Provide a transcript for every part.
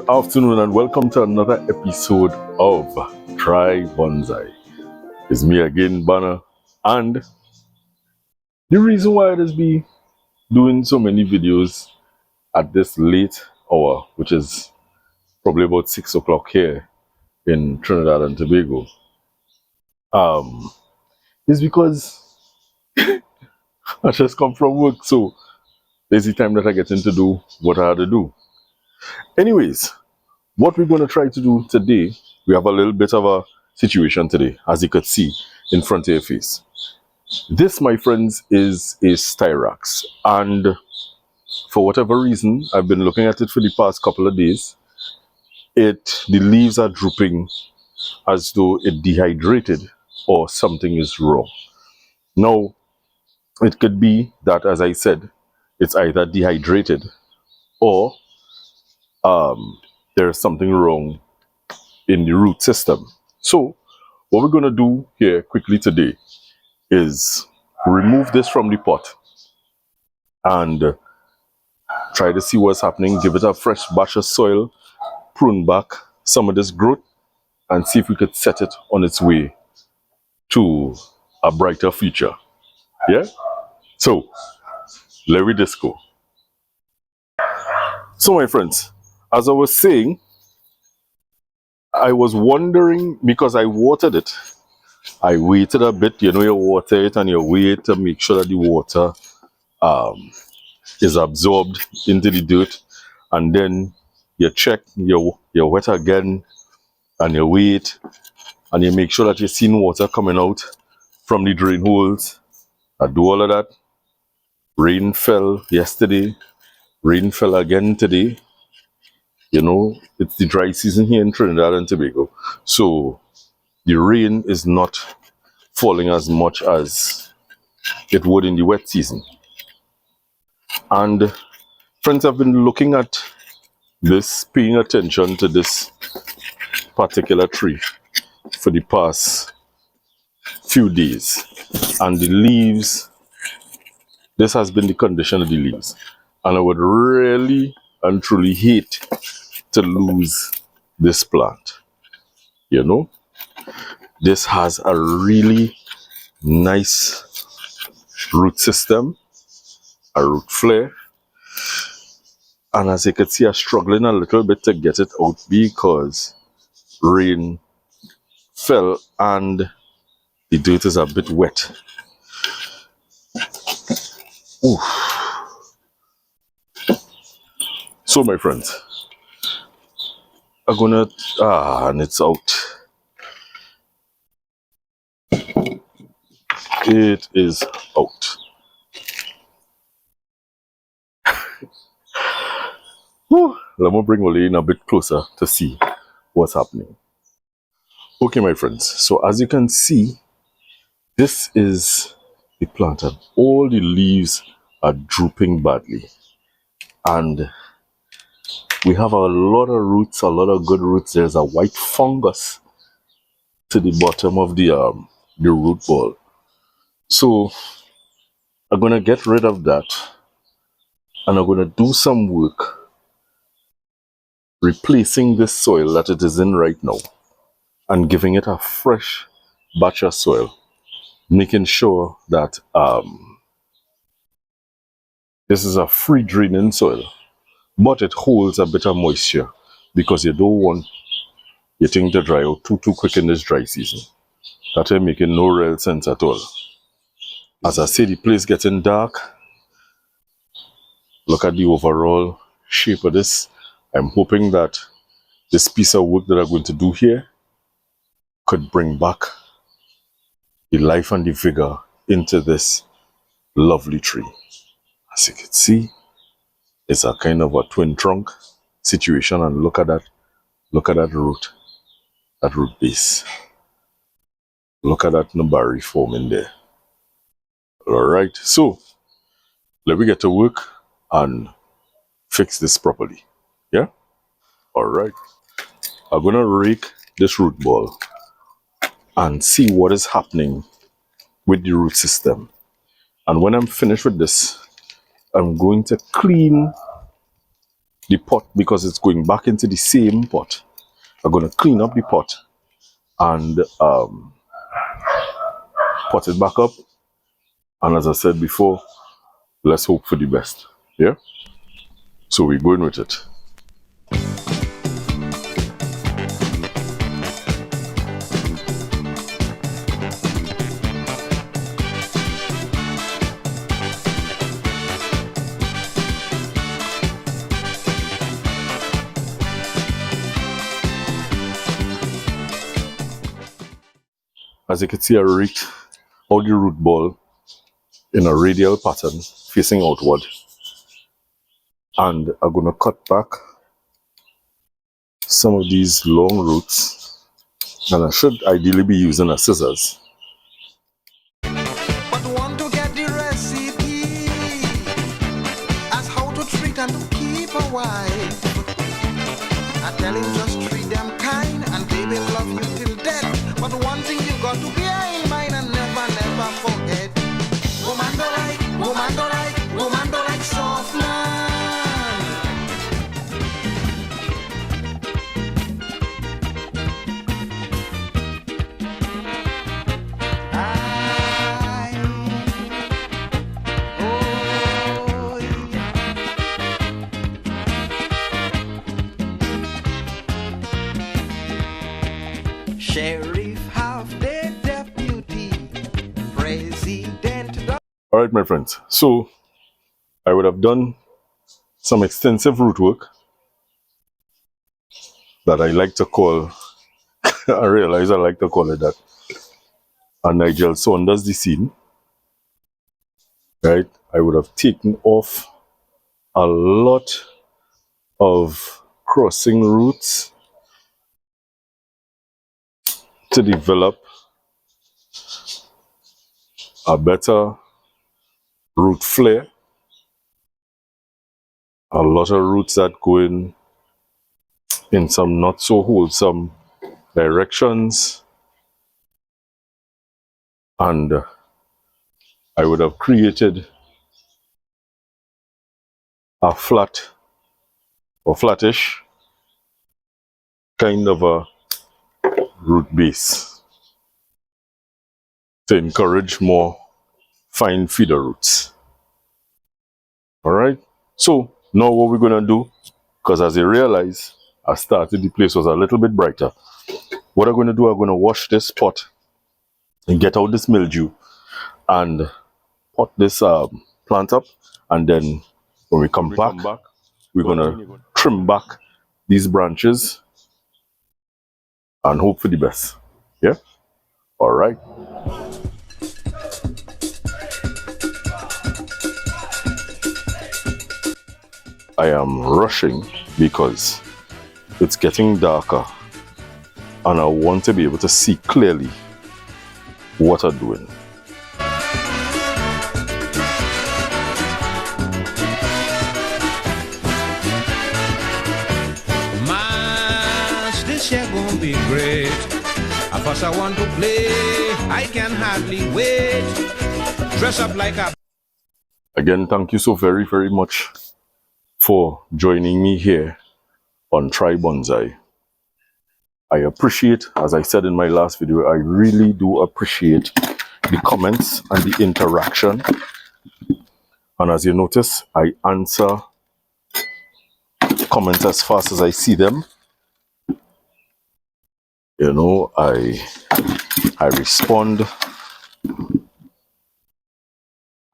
Good afternoon and welcome to another episode of Try Bonsai. It's me again, Banner, and the reason why I just be doing so many videos at this late hour, which is probably about 6 o'clock here in Trinidad and Tobago, is because I just come from work, so there's the time that I get in to do what I had to do. Anyways, what we're going to try to do today, we have a little bit of a situation today, as you could see in front of your face. This, my friends, is a Styrax, and for whatever reason, I've been looking at it for the past couple of days. The leaves are drooping as though it dehydrated or something is wrong. Now, it could be that, as I said, it's either dehydrated or there's something wrong in the root system. So, what we're going to do here quickly today is remove this from the pot and try to see what's happening, give it a fresh batch of soil, prune back some of this growth, and see if we could set it on its way to a brighter future. Yeah? So, let me just go. So, my friends, as I was saying, I was wondering, because I watered it, I waited a bit. You know, you water it and you wait to make sure that the water is absorbed into the dirt, and then you check, you wet again, and you wait, and you make sure that you're seeing water coming out from the drain holes. I do all of that. Rain fell yesterday, rain fell again today. You know, it's the dry season here in Trinidad and Tobago, so the rain is not falling as much as it would in the wet season. And friends, I've been looking at this, paying attention to this particular tree for the past few days, and the leaves, this has been the condition of the leaves, and I would really and truly hate to lose this plant. You know, this has a really nice root system, a root flare, and as you can see, I'm struggling a little bit to get it out because rain fell and the dirt is a bit wet. Ooh. So, my friends, I'm gonna, and it's out. It is out. Whew. Let me bring Ole in a bit closer to see what's happening. Okay, my friends, so as you can see, this is the plant and all the leaves are drooping badly. And we have a lot of roots, a lot of good roots. There's a white fungus to the bottom of the root ball. So I'm gonna get rid of that, and I'm gonna do some work replacing this soil that it is in right now and giving it a fresh batch of soil, making sure that this is a free draining soil, but it holds a bit of moisture because you don't want your thing to dry out too quick in this dry season. That ain't making no real sense at all. As I say, the place getting dark. Look at the overall shape of this. I'm hoping that this piece of work that I'm going to do here could bring back the life and the vigor into this lovely tree. As you can see, it's a kind of a twin trunk situation, and look at that root base. Look at that nubari forming there. Alright, so let me get to work and fix this properly. Yeah? Alright. I'm gonna rake this root ball and see what is happening with the root system. And when I'm finished with this, I'm going to clean the pot, because it's going back into the same pot, I'm going to clean up the pot and pot it back up. And as I said before, let's hope for the best. Yeah? So we're going with it. As you can see, I raked out the root ball in a radial pattern facing outward. And I'm going to cut back some of these long roots. And I should ideally be using a scissors. But want to get the recipe as how to treat and to keep a wife. I tell him just treat them kind and they will love you till death. But one thing you got to bear in mind and never, never forget. Woman don't like, woman don't like, woman don't like soft man. Sheriff have the deputy president. All right, my friends. So I would have done some extensive root work that I like to call, I realize I like to call it that, a Nigel Saunders the scene. Right? I would have taken off a lot of crossing roots to develop a better root flare. A lot of roots that go in some not so wholesome directions. And I would have created a flat or flattish kind of a root base to encourage more fine feeder roots. All right. So now what we're going to do, because as you realize, I started the place was a little bit brighter. What I'm going to do, I'm going to wash this pot and get out this mildew and pot this plant up. And then when we come back, we're going to trim back these branches and hope for the best. Yeah? All right. I am rushing because it's getting darker and I want to be able to see clearly what I'm doing. Mas, this year gonna be great. Of course I want to play, I can hardly wait. Dress up like a... Again, thank you so very, very much for joining me here on Try Bonsai. I appreciate, as I said in my last video, I really do appreciate the comments and the interaction. And as you notice, I answer comments as fast as I see them. You know, I respond.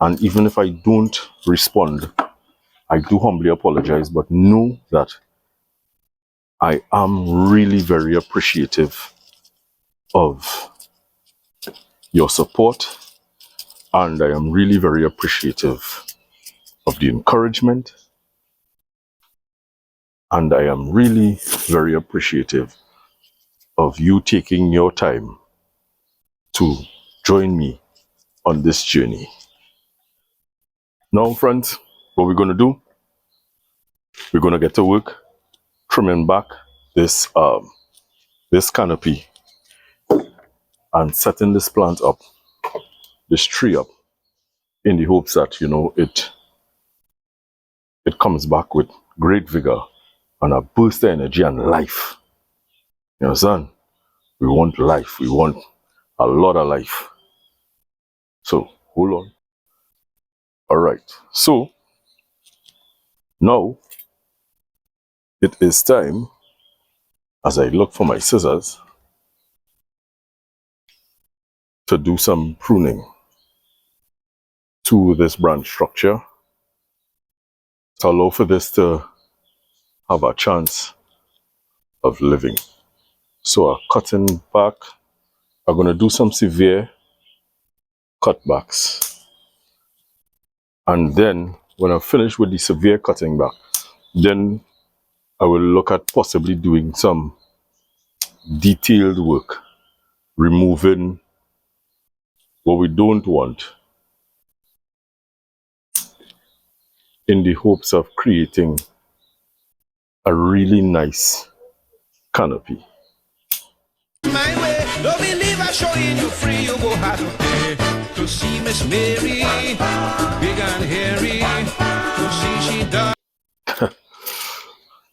And even if I don't respond, I do humbly apologize, but know that I am really very appreciative of your support, and I am really very appreciative of the encouragement, and I am really very appreciative of you taking your time to join me on this journey. Now, friends, what we're going to do, we're going to get to work trimming back this this canopy and setting this plant up, this tree up, in the hopes that, you know, it comes back with great vigor, and a burst of energy and life. You understand? We want life. We want a lot of life. So, hold on. All right. So, now it is time, as I look for my scissors, to do some pruning to this branch structure to allow for this to have a chance of living. So, cutting back, I'm going to do some severe cutbacks. And then, when I'm finished with the severe cutting back, then I will look at possibly doing some detailed work, removing what we don't want in the hopes of creating a really nice canopy. My way, don't believe I showing you free, you go have to pay to see Miss Mary, big and hairy, to see she does.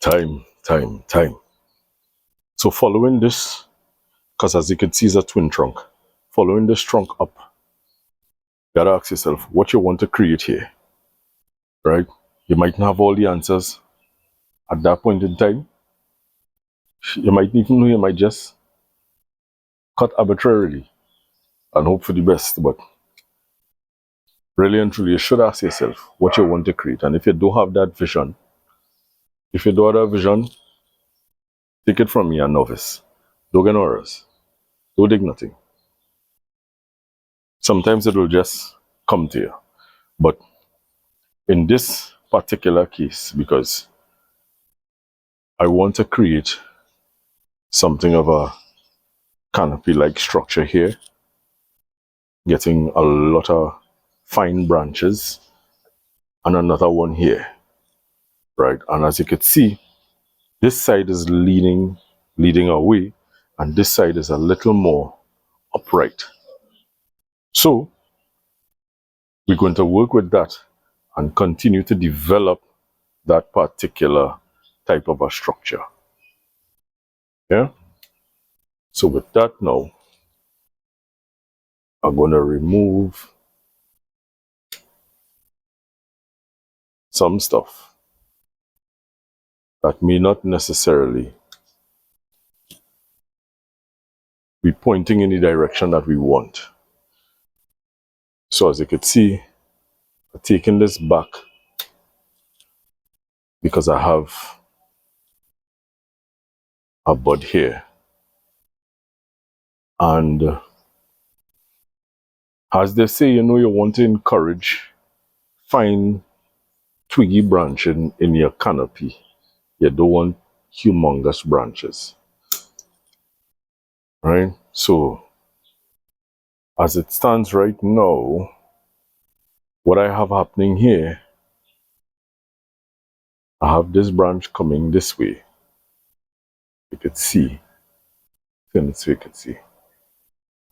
Time. So following this, because as you can see, it's a twin trunk. Following this trunk up, you gotta ask yourself what you want to create here, right? You might not have all the answers at that point in time. You might even know, you might just cut arbitrarily and hope for the best, but really and truly, you should ask yourself what you want to create. And if you don't have that vision, if you don't have that vision, take it from me, a novice. Don't get nervous. Don't dig nothing. Sometimes it will just come to you. But in this particular case, because I want to create something of a canopy-like structure here, getting a lot of fine branches, and another one here, right? And as you can see, this side is leading away, and this side is a little more upright. So we're going to work with that and continue to develop that particular type of a structure. Yeah. So with that now, I'm going to remove some stuff that may not necessarily be pointing in the direction that we want. So as you can see, I'm taking this back because I have a bud here. And as they say, you know, you want to encourage fine twiggy branching in your canopy. You don't want humongous branches. Right? So as it stands right now, what I have happening here, I have this branch coming this way. You could see. Turn this way, you could see.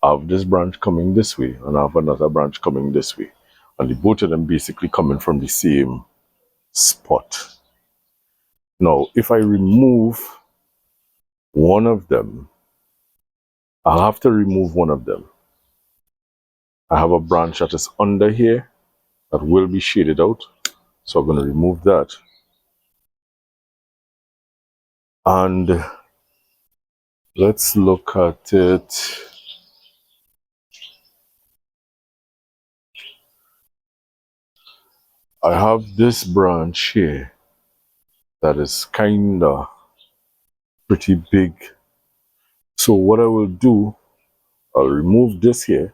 I have this branch coming this way, and I have another branch coming this way. And the both of them basically coming from the same spot. Now, if I remove one of them, I'll have to remove one of them. I have a branch that is under here that will be shaded out. So I'm going to remove that. And let's look at it. I have this branch here that is kinda pretty big. So what I will do, I'll remove this here,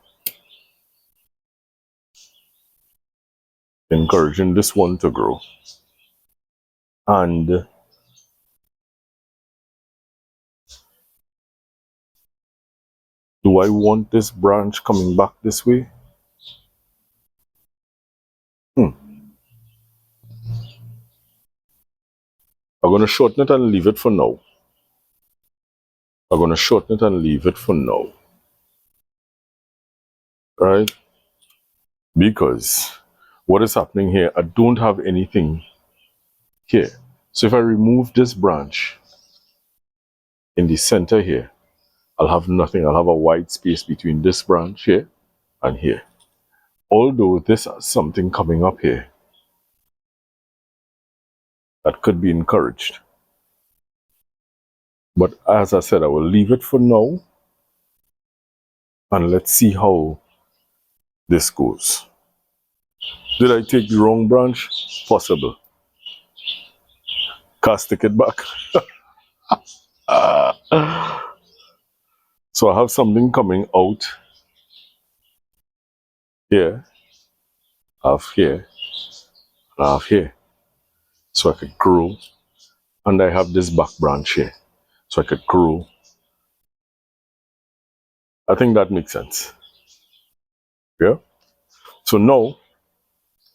encouraging this one to grow. And do I want this branch coming back this way? I'm going to shorten it and leave it for now. I'm going to shorten it and leave it for now. Right? Because what is happening here, I don't have anything here. So if I remove this branch in the center here, I'll have nothing. I'll have a wide space between this branch here and here. Although this has something coming up here that could be encouraged. But as I said, I will leave it for now. And let's see how this goes. Did I take the wrong branch? Possible. Can't stick it back. So I have something coming out here, I have here, and I have here. So I could grow. And I have this back branch here. So I could grow. I think that makes sense. Yeah? So now,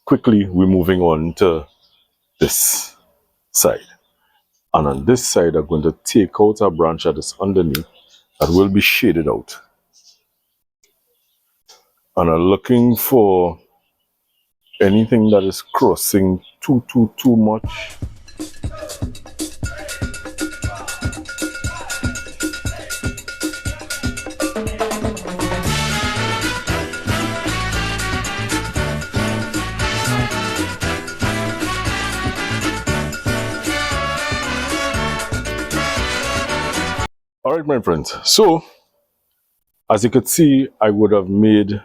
quickly, we're moving on to this side. And on this side, I'm going to take out a branch that is underneath that will be shaded out. And I'm looking for anything that is crossing too much. All right, my friends. So, as you could see, I would have made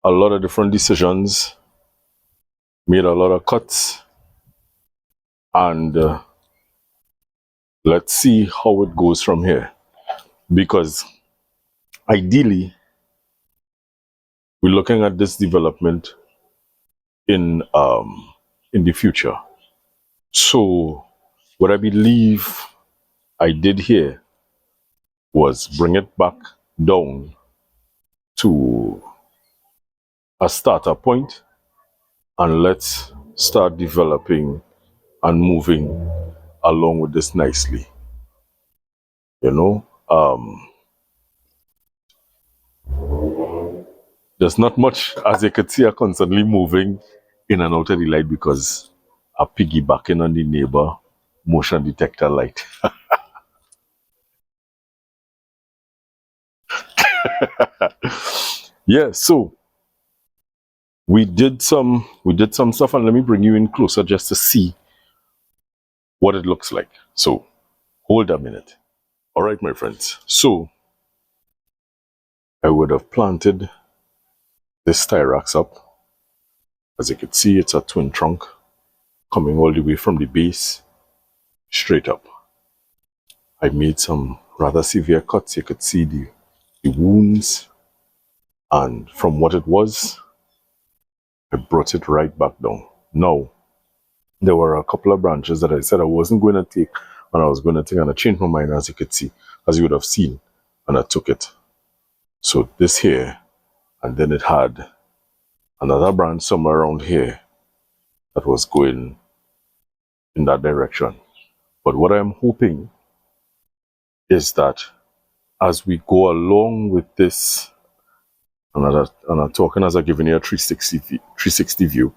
a lot of different decisions, made a lot of cuts, and let's see how it goes from here. Because ideally, we're looking at this development in the future. So, what I believe I did here was bring it back down to a starter point, and let's start developing and moving along with this nicely. You know, there's not much, as you can see, are constantly moving in and out of the light because I'm piggybacking on the neighbor motion detector light. Yeah, so we did some stuff, and let me bring you in closer just to see what it looks like. So hold a minute. All right, my friends. So I would have planted this Styrax up. As you can see, it's a twin trunk coming all the way from the base straight up. I made some rather severe cuts. You could see the wounds, and from what it was, I brought it right back down. Now, there were a couple of branches that I said I wasn't going to take, and I was going to take, and I changed my mind, as you could see, as you would have seen, and I took it. So this here, and then it had another branch somewhere around here that was going in that direction. But what I'm hoping is that as we go along with this, and I'm talking as I'm giving you a 360 view,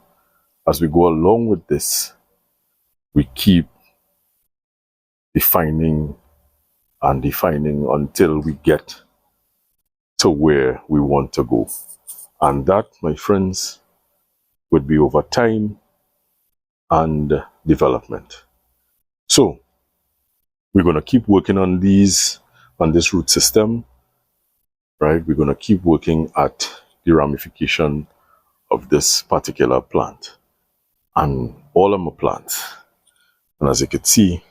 as we go along with this, we keep defining and defining until we get to where we want to go. And that, my friends, would be over time and development. So we're going to keep working on this root system, right? We're going to keep working at the ramification of this particular plant and all of my plants. And as you can see,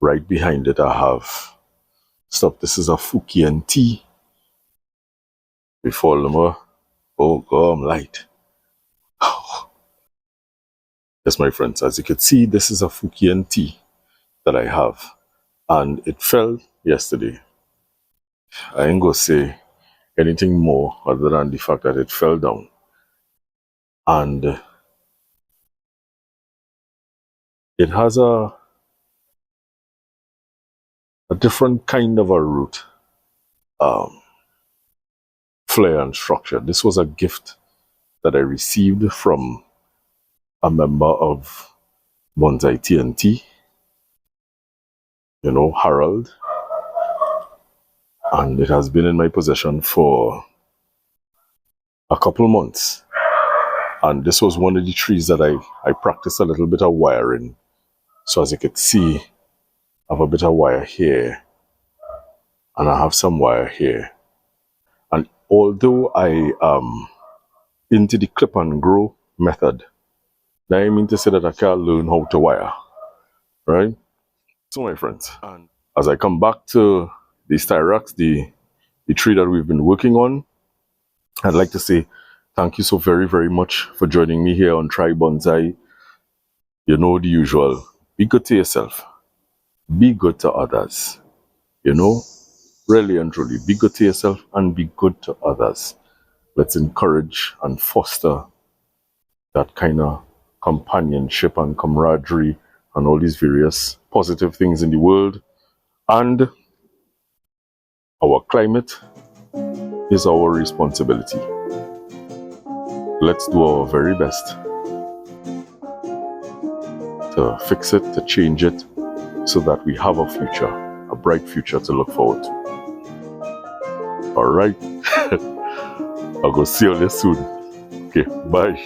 right behind it, I have stuff. This is a Fukian tea. Before Lama, oh God, I'm light. Yes, my friends, as you can see, this is a Fukian tea that I have, and it fell yesterday. I ain't gonna say anything more other than the fact that it fell down, and it has a different kind of a root, flare and structure. This was a gift that I received from a member of Bonsai TNT, Harold, and it has been in my possession for a couple months. And this was one of the trees that I practiced a little bit of wiring. So as you can see, I have a bit of wire here, and I have some wire here. And although I am into the clip and grow method, that I mean to say that I can't learn how to wire, right? So my friends, and as I come back to the Styrax, the tree that we've been working on, I'd like to say thank you so very, very much for joining me here on Try Bonsai. You know the usual. Be good to yourself. Be good to others. Really and truly, be good to yourself and be good to others. Let's encourage and foster that kind of companionship and camaraderie and all these various positive things in the world. And our climate is our responsibility. Let's do our very best to fix it, to change it, so that we have a future, a bright future to look forward to. All right. I'll go see you soon. Okay, bye.